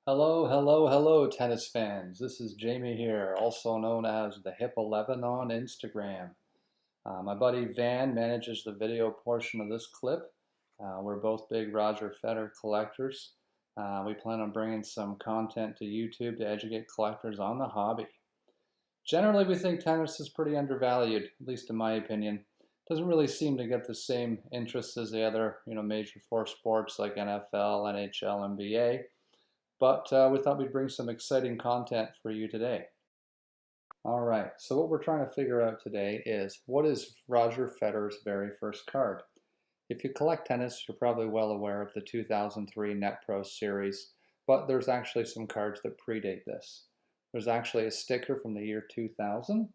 Hello, hello, hello, tennis fans. This is Jamie here, also known as the Hip 11 on Instagram. My buddy Van manages the video portion of this clip. We're both big Roger Federer collectors. We plan on bringing some content to YouTube to educate collectors on the hobby. Generally, we think tennis is pretty undervalued, at least in my opinion. Doesn't really seem to get the same interest as the other, major four sports like NFL, NHL, NBA. But we thought we'd bring some exciting content for you today. All right, so what we're trying to figure out today is what is Roger Federer's very first card? If you collect tennis, you're probably well aware of the 2003 Net Pro Series, but there's actually some cards that predate this. There's actually a sticker from the year 2000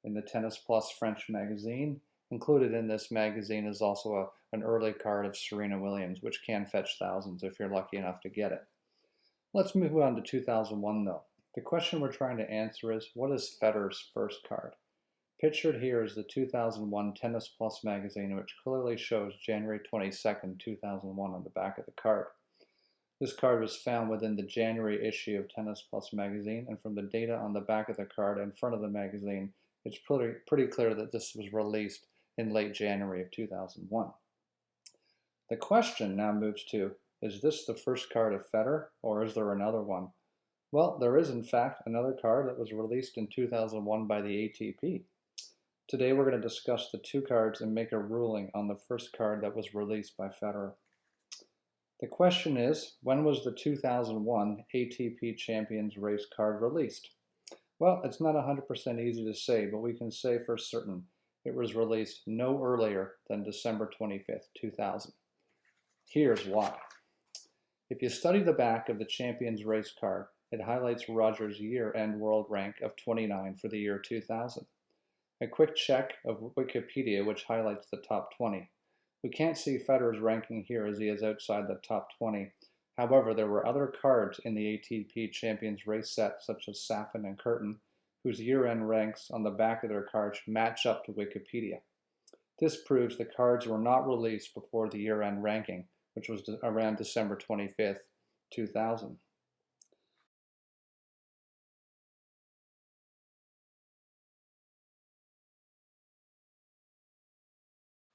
in the Tennis Plus French magazine. Included in this magazine is also an early card of Serena Williams, which can fetch thousands if you're lucky enough to get it. Let's move on to 2001 though. The question we're trying to answer is, what is Federer's first card? Pictured here is the 2001 Tennis Plus magazine, which clearly shows January 22nd, 2001 on the back of the card. This card was found within the January issue of Tennis Plus magazine, and from the data on the back of the card in front of the magazine, it's pretty clear that this was released in late January of 2001. The question now moves to, is this the first card of Federer, or is there another one? Well, there is in fact another card that was released in 2001 by the ATP. Today we're going to discuss the two cards and make a ruling on the first card that was released by Federer. The question is, when was the 2001 ATP Champions Race card released? Well, it's not 100% easy to say, but we can say for certain it was released no earlier than December 25th, 2000. Here's why. If you study the back of the Champions Race card, it highlights Roger's year-end world rank of 29 for the year 2000. A quick check of Wikipedia, which highlights the top 20. We can't see Federer's ranking here as he is outside the top 20. However, there were other cards in the ATP Champions Race set, such as Safin and Curtin, whose year-end ranks on the back of their cards match up to Wikipedia. This proves the cards were not released before the year-end ranking, which was around December 25th, 2000.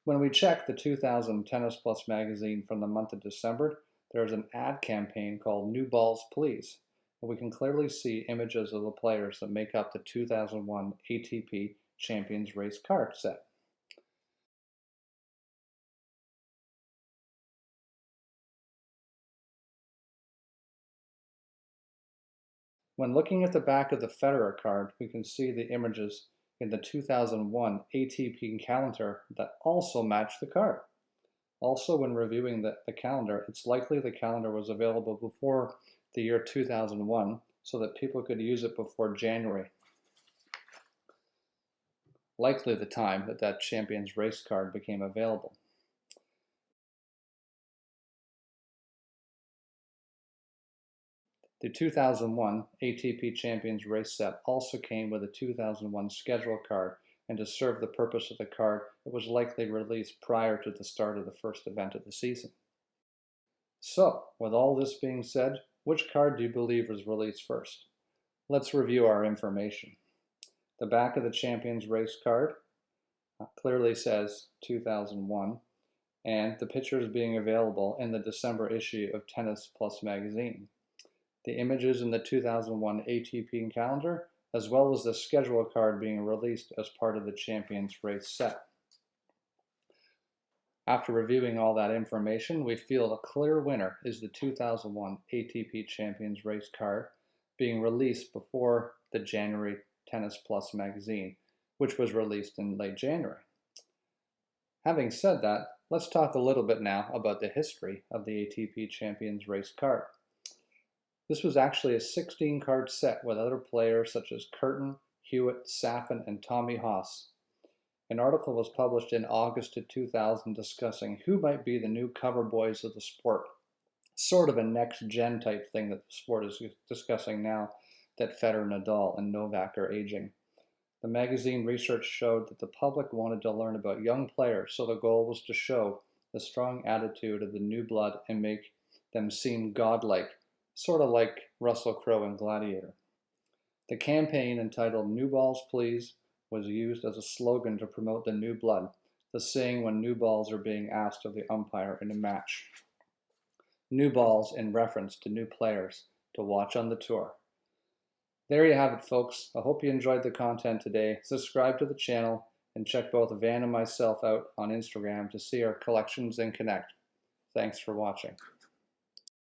When we check the 2000 Tennis Plus magazine from the month of December, there is an ad campaign called New Balls Please, and we can clearly see images of the players that make up the 2001 ATP Champions Race card set. When looking at the back of the Federer card, we can see the images in the 2001 ATP calendar that also match the card. Also, when reviewing the calendar, it's likely the calendar was available before the year 2001 so that people could use it before January. Likely the time that that Champions Race card became available. The 2001 ATP Champions Race set also came with a 2001 schedule card, and to serve the purpose of the card, it was likely released prior to the start of the first event of the season. So, with all this being said, which card do you believe was released first? Let's review our information. The back of the Champions Race card clearly says 2001, and the pictures being available in the December issue of Tennis Plus magazine. The images in the 2001 ATP calendar, as well as the schedule card being released as part of the Champions Race set. After reviewing all that information, we feel a clear winner is the 2001 ATP Champions Race card being released before the January Tennis Plus magazine, which was released in late January. Having said that, let's talk a little bit now about the history of the ATP Champions Race card. This was actually a 16-card set with other players such as Curtin, Hewitt, Safin, and Tommy Haas. An article was published in August of 2000 discussing who might be the new cover boys of the sport. Sort of a next-gen type thing that the sport is discussing now that Federer, Nadal, and Novak are aging. The magazine research showed that the public wanted to learn about young players, so the goal was to show the strong attitude of the new blood and make them seem godlike, sort of like Russell Crowe in Gladiator. The campaign, entitled "New Balls Please," was used as a slogan to promote the new blood, the saying when new balls are being asked of the umpire in a match. New balls in reference to new players to watch on the tour. There you have it, folks. I hope you enjoyed the content today. Subscribe to the channel and check both Van and myself out on Instagram to see our collections and connect. Thanks for watching.